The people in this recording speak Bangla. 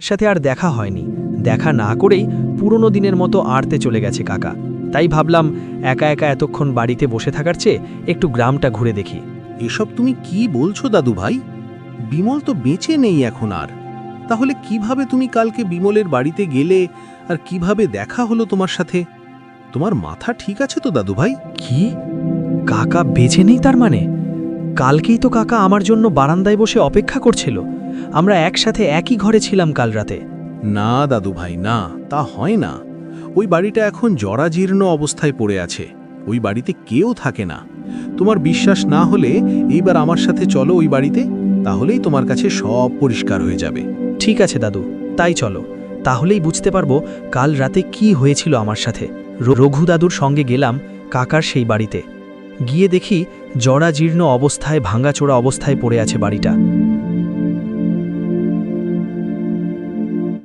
সাথে আর দেখা হয়নি। দেখা না করেই পুরনো দিনের মতো আড়তে চলে গেছে কাকা। তাই ভাবলাম একা একা এতক্ষণ বাড়িতে বসে থাকার চেয়ে একটু গ্রামটা ঘুরে দেখি। এসব তুমি কি বলছো দাদু ভাই? বিমল তো বেঁচে নেই এখন আর। তাহলে কিভাবে তুমি কালকে বিমলের বাড়িতে গেলে আর কিভাবে দেখা হলো তোমার সাথে? তোমার মাথা ঠিক আছে তো দাদু ভাই? কি? কাকা বেঁচে নেই তার মানে? কালকেই তো কাকা আমার জন্য বারান্দায় বসে অপেক্ষা করছিল। আমরা একসাথে একই ঘরে ছিলাম কাল রাতে। না দাদু ভাই, না, তা হয় না। ওই বাড়িটা এখন জরাজীর্ণ অবস্থায় পড়ে আছে। ওই বাড়িতে কেউ থাকে না। তোমার বিশ্বাস না হলে এইবার আমার সাথে চলো ওই বাড়িতে, তাহলেই তোমার কাছে সব পরিষ্কার হয়ে যাবে। ঠিক আছে দাদু, তাই চলো। তাহলেই বুঝতে পারবো কাল রাতে কি হয়েছিল আমার সাথে। রঘু দাদুর সঙ্গে গেলাম কাকার সেই বাড়িতে। গিয়ে দেখি জরাজীর্ণ অবস্থায়, ভাঙাচোরা অবস্থায় পড়ে আছে বাড়িটা।